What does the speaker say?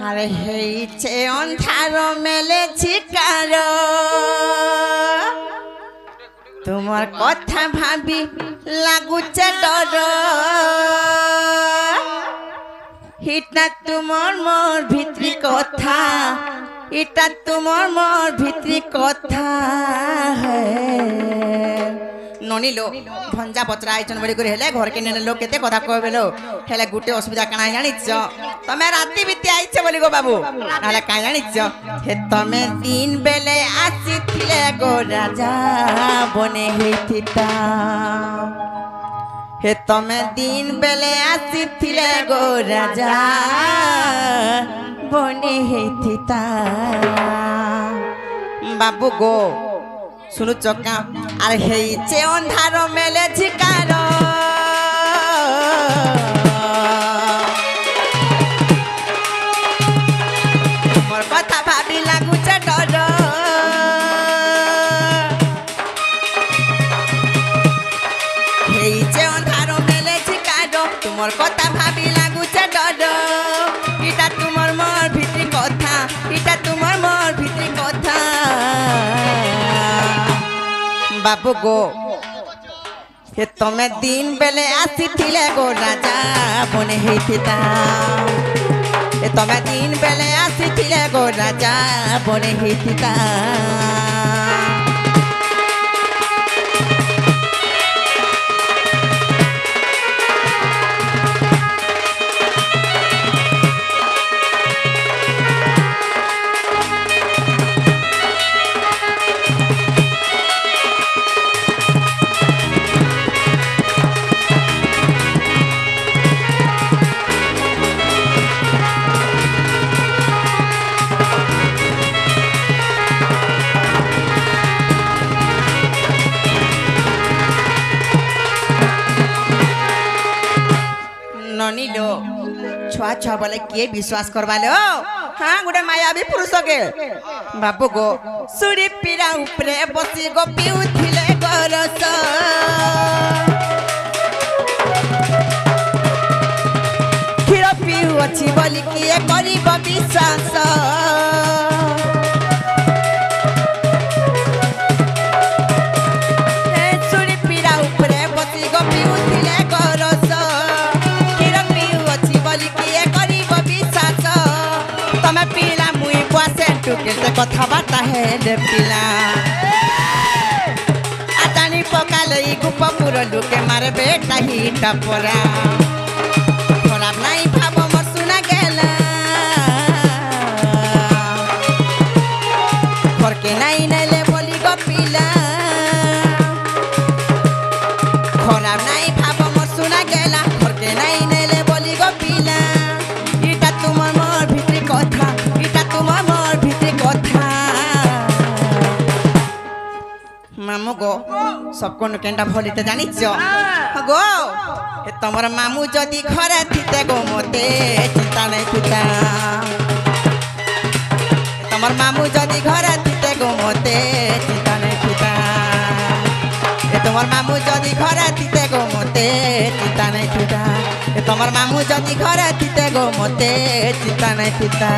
আরে হেইছে অন্ধার মেলে ঝিকার তোমার কথা ভাবি লাগুছে ডর এটা তোমার মোর ভিতরি কথা এটা তোমার মোর ভিতরি কথা ননিলো ভঞ্জা পচরা আইছন বলি করে হেলে ঘর কে নেলে লোক কেতে কথা কইবেলো হেলে গুটে অসুবিধা কানা জানিছ তুমি রাতি বিতি আইছ বলি গো বাবু নালে কাই জানিছ হে তুমি দিন বেলে আসিছিলে গো রাজা বনে হেইতিতা হে তুমি দিন বেলে আসিছিলে গো রাজা বনে হেইতিতা বাবু গো শুনু চকা আর হেইছে অন্ধার মেলে ঝিকার মোর কথা ভাবি লাগুছে ডর হেইছে অন্ধার মেলে ঝিকার তোমার কথা ভাবি লাগুছে ডর এটা তোমার মোর ভিতরি কথা এটা তোমার মোর ভিতরি কথা বাবু গো হে তুমি দিন বেলে আসিছিলে গো রাজা বনে হেইতিতা হে তুমি দিন বেলে আসিছিলে গো রাজা বনে হেইতিতা ननिलो छुआ छुआ बोले किए विश्वास करवा लो हाँ गोटे मायावी पुरुष के बाबू गो सुरी पीरा उपरे बसी गो पिउथिले गरस क्षीर पिउ अछि बोली किए करिब विश्वास सुरी पीरा उपरे बसी गो पिउथिले गरस केते कथा बाता है रे पिला आतानी पकाले गुप पुरो लुके मारे बेटा ही टपरा खराब नहीं भाबो मोर सुना गेला घर के नहीं नेले बोली गो पिला खराब नहीं भाबो मोर सुना गेला घर के नहीं नेले बोली गो पिला इटा तुमार मोर भितरी कथा इटा तुमार मोर भितरी कथा मामू गो सबको केंडा भलिते जानिछ गो ए तमर मामू जदी घरे थिते गो मते चिंता नहीं थिता तमर मामू जदी घरे थिते गो मते चिंता नहीं थिता ए तमर मामू जदी घरे थिते गो मते चिंता नहीं थिता ए तमर मामू जदी घरे थिते गो मते चिंता नहीं थिता